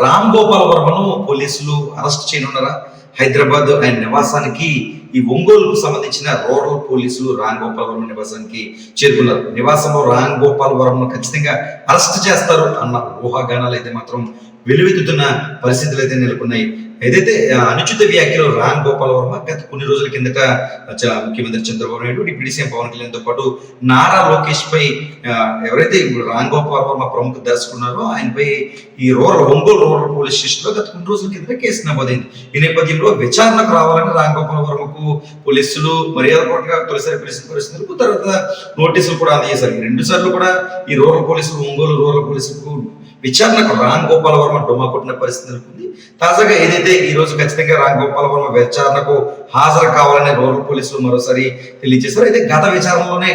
రామ్ గోపాల్ వర్మను పోలీసులు అరెస్ట్ చేయనున్నారా? హైదరాబాద్ ఆయన నివాసానికి ఈ ఒంగోలుకు సంబంధించిన రూరల్ పోలీసులు రామ్ గోపాల్ వర్మ నివాసానికి చేరుకున్నారు. నివాసంలో రామ్ గోపాల్ వర్మను ఖచ్చితంగా అరెస్ట్ చేస్తారు అన్న ఊహాగానాలు అయితే మాత్రం వెలువెత్తుతున్న పరిస్థితులు అయితే నెలకొన్నాయి. ఏదైతే అనుచిత వ్యాఖ్యలు రామ్ గోపాల్ వర్మ గత కొన్ని రోజుల కిందట ముఖ్యమంత్రి చంద్రబాబు నాయుడు, డిప్యూటీ సీఎం పవన్ కళ్యాణ్ తో పాటు నారా లోకేష్ పై ఎవరైతే రామ్ గోపాల్ వర్మ ప్రముఖ దర్శకున్నారో ఆయనపై ఈ ఒంగోలు రూరల్ పోలీస్ స్టేషన్ లో గత కొన్ని రోజుల కిందట కేసు నమోదైంది. ఈ నేపథ్యంలో విచారణకు రావాలని రామ్ గోపాల్ వర్మకు పోలీసులు మర్యాదపూర్వకంగా తొలిసారి పిలిచిన పరిస్థితులకు తర్వాత నోటీసులు కూడా అందజేశారు. 2 సార్లు కూడా ఈ రూరల్ పోలీసులు ఒంగోలు రూరల్ పోలీసులకు విచారణకు రామ్ గోపాల్ వర్మ డొమ్మా కొట్టిన పరిస్థితి నెలకొంది. తాజాగా ఏదైతే ఈ రోజు ఖచ్చితంగా రామ్ గోపాల్ వర్మ విచారణకు హాజరు కావాలని రూరల్ పోలీసులు మరోసారి తెలియజేశారు. అయితే గత విచారణలోనే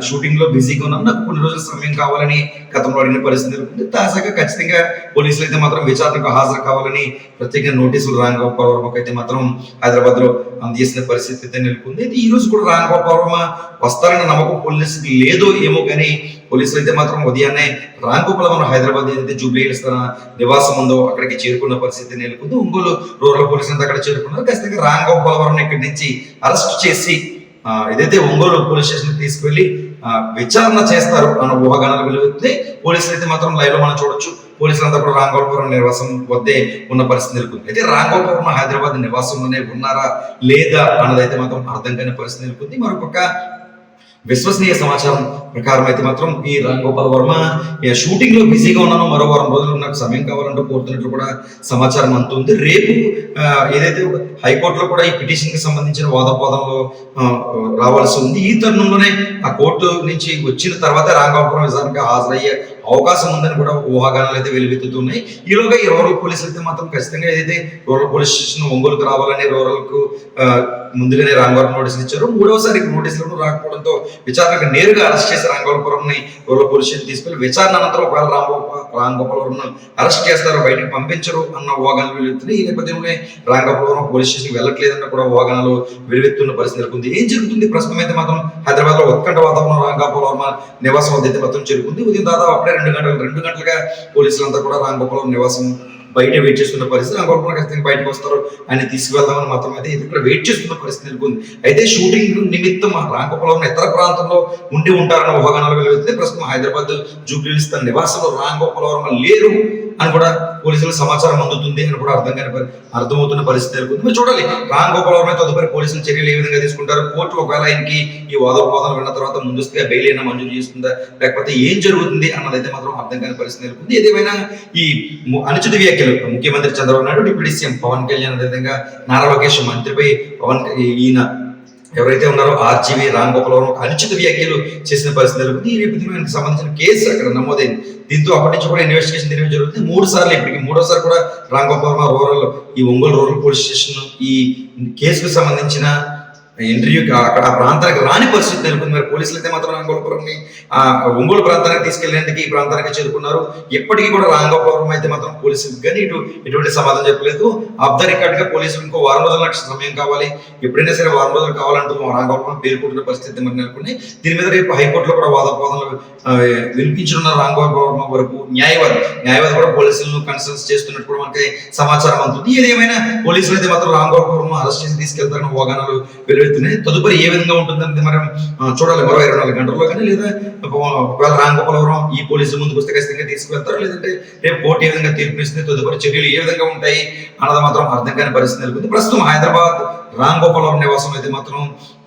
షూటింగ్ లో బిజీగా ఉన్నాను, నాకు కొన్ని రోజుల సమయం కావాలని గతంలో అడిగిన పరిస్థితి నెలకొంది. తాజాగా ఖచ్చితంగా పోలీసులు అయితే మాత్రం విచారణకు హాజరు కావాలని ప్రత్యేక నోటీసులు రామ్ గోపాల్ వర్మకు అయితే మాత్రం హైదరాబాద్ లో అందజేసిన పరిస్థితి అయితే నెలకొంది. అయితే ఈ రోజు కూడా రామ్ గోపాల్ వర్మ వస్తారన్న నమ్మకం పోలీసులకి లేదో ఏమో కానీ పోలీసులు అయితే మాత్రం ఉదయాన్నే రామ్ గోపాల్ వర్మ హైదరాబాద్ ఏదైతే జూబ్లీ హిల్స్ తన నివాసం ఉందో అక్కడికి చేరుకున్న పరిస్థితి నెలకొంది. ఒంగోలు రూరల్ పోలీసులు అంతా అక్కడ చేరుకున్నారు. ఖచ్చితంగా రామ్ గోపాల్ వర్మ ఇక్కడి నుంచి అరెస్ట్ చేసి ఏదైతే ఒంగోలు పోలీస్ స్టేషన్ తీసుకువెళ్లి విచారణ చేస్తారు అన్న ఊహాగానాలు వెలువెత్తుతాయి. పోలీసులు అయితే మాత్రం లైవ్ లో మనం చూడొచ్చు. పోలీసులంతా కూడా రామ్ గోపాల్ వర్మ నివాసం వద్దే ఉన్న పరిస్థితి నెలకొంది. అయితే రామ్ గోపాల్ వర్మ హైదరాబాద్ నివాసంలోనే ఉన్నారా లేదా అన్నదైతే మాత్రం అర్థం కాని పరిస్థితి నెలకొంది. మరొక విశ్వసనీయ సమాచారం ప్రకారం అయితే మాత్రం ఈ రామ్ గోపాల్ వర్మ షూటింగ్ లో బిజీగా ఉన్నాను, మరో వారం రోజులు నాకు సమయం కావాలంటూ కోరుతున్నట్లు కూడా సమాచారం అందుతుంది. రేపు ఏదైతే హైకోర్టులో కూడా ఈ పిటిషన్ కి సంబంధించిన వాదోపవాదంలో రావాల్సి ఉంది. ఈ తరుణంలోనే ఆ కోర్టు నుంచి వచ్చిన తర్వాత రామ్ గోపాల్ వర్మ విచారణకు హాజరయ్యే అవకాశం ఉందని కూడా ఊహాగానాలు అయితే వెలువెత్తుతున్నాయి. ఈలోగా ఈ రూరల్ పోలీసులు అయితే మాత్రం ఖచ్చితంగా ఏదైతే రూరల్ పోలీస్ స్టేషన్ ఒంగోలుకు రావాలని రూరల్ కు ముందుగానే రామ్ గోపాల్ నోటీసులు ఇచ్చారు. 3వసారి నోటీసులను రాకపోవడంతో విచారణకు నేరుగా అరెస్ట్ చేసి రామ్ గోపాల్ వర్మని రూరల్ పోలీస్ స్టేషన్ తీసుకెళ్లి విచారణ అనంతరం ఒకవేళ రామ్ గోపాల్ వర్మను అరెస్ట్ చేస్తారు, బయటకు పంపించరు అన్న ఊహాగానాలు వెలువెత్తున్నాయి. ఈ నేపథ్యంలోనే రామ్ గోపాల్ వర్మ పోలీస్ స్టేషన్ వెళ్ళట్లేదన్న కూడా ఊహాగానాలు వెలువెత్తున్న పరిస్థితి నెలకొంది. ఏం జరుగుతుంది ప్రస్తుతం అయితే మాత్రం హైదరాబాద్ లో ఉత్కంఠ వాతావరణం రామ్ గోపాల్ వర్మ నివాసం వద్ద అయితే మాత్రం చేరుకుంది. ఉదయం దాదాపు అప్పుడే 2 గంటలుగా పోలీసులంతా కూడా రామ్ గోపాల్ వర్మ నివాసం బయట వెయిట్ చేస్తున్న పరిస్థితి. రామ్ గోపాల్ ఖచ్చితంగా బయటకు వస్తారు, ఆయన తీసుకువెళ్దామని మాత్రం అయితే ఇక్కడ వెయిట్ చేస్తున్న పరిస్థితి నెలకొంది. అయితే షూటింగ్ నిమిత్తం రామ్ గోపాల్ వర్మ ఇతర ప్రాంతంలో ఉండి ఉంటారన్న ఊహాగానాలు వెలువెత్తే ప్రస్తుతం హైదరాబాద్ జూబ్లీ హిల్స్ తన నివాసంలో రామ్ గోపాల్ వర్మ లేరు అని కూడా పోలీసులకు సమాచారం అందుతుంది అని కూడా అర్థమవుతున్న పరిస్థితి నెలకొంది. మరి చూడాలి రామ్ గోపాల్ వర్మ తదుపరి పోలీసులు చర్యలు ఏ విధంగా తీసుకుంటారు. కోర్టు ఒకవేళ ఆయనకి ఈ వాదోపవాదాలు విన్న తర్వాత ముందస్తుగా బెయిల్ అయినా మంజూరు చేస్తుందా లేకపోతే ఏం జరుగుతుంది అన్నదైతే మాత్రం అర్థం కాని పరిస్థితి నెలకొంది. ఏదేమైనా ఈ అనుచిత వ్యాఖ్యలు ముఖ్యమంత్రి చంద్రబాబు నాయుడు, డిప్యూటీ సీఎం పవన్ కళ్యాణ్, అదేవిధంగా నారా లోకేష్ మంత్రిపై ఈయన ఎవరైతే ఉన్నారో ఆర్జీవీ రామ్ గోపాల్ వర్మ అనుచిత వ్యాఖ్యలు చేసిన పరిస్థితి నెలకొంది. ఈ నేపథ్యంలో ఆయనకు సంబంధించిన కేసు అక్కడ నమోదైంది. దీంతో అప్పటి నుంచి కూడా ఇన్వెస్టిగేషన్ జరిగి జరుగుతుంది. 3 సార్లు ఇప్పటికి 3వసారి కూడా రామ్ గోపాల్ వర్మ ఈ ఒంగోలు రూరల్ పోలీస్ స్టేషన్ ఈ కేసుకు సంబంధించిన ఇంటర్వ్యూ అక్కడ ఆ ప్రాంతానికి రాని పరిస్థితి నెలకొంది. మరి పోలీసులు అయితే మాత్రం రామ్ గోపాల్ వర్మని ఒంగోలు ప్రాంతానికి తీసుకెళ్లేందుకు ఈ ప్రాంతానికి చేరుకున్నారు. ఎప్పటికీ కూడా రామ్ గోపాల్ వర్మ అయితే మాత్రం పోలీసులకు కానీ ఎటువంటి సమాధానం చెప్పలేదు. ఆఫ్ ద రికార్డ్ గా పోలీసులు ఇంకో వారం రోజులు నాకు సమయం కావాలి, ఎప్పుడైనా సరే వారం రోజులు కావాలంటూ రామ్ గోపాల్ వర్మ పేర్కొంటున్న పరిస్థితి మరి నెలకొంది. దీని మీద రేపు హైకోర్టులో కూడా వాదోపవాదాలు వినిపించనున్న రామ్ గోపాల్ వర్మ వరకు న్యాయవాది కూడా పోలీసులను కన్సల్ట్ చేస్తున్నట్టు కూడా మనకి సమాచారం అందుతుంది. ఏదేమైనా పోలీసులు అయితే మాత్రం రామ్ గోపాల్ వర్మ అరెస్ట్ చేసి తీసుకెళ్తారన్న ఊహాగానాలు తదుపరి ఏ విధంగా ఉంటుందని మనం చూడాలి. మరో 24 గంటల్లో కానీ లేదా ఒకవేళ రామ్ గోపాల్ వర్మ ఈ పోలీసుల ముందుకు వస్తే ఖచ్చితంగా తీసుకువెళ్తారు, లేదంటే రేపు కోర్టు ఏ విధంగా తీర్పునిస్తుంది, తదుపరి చర్యలు ఏ విధంగా ఉంటాయి అన్నది మాత్రం అర్థం కాని పరిస్థితి నెలకొంది. ప్రస్తుతం హైదరాబాద్ రామ్ గోపాల్ వర్మ నివాసం అయితే మాత్రం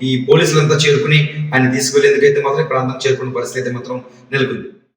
ఈ పోలీసులంతా చేరుకుని ఆయన తీసుకువెళ్లేందుకైతే మాత్రం ప్రాంతం చేరుకున్న పరిస్థితి అయితే మాత్రం నెలకొంది.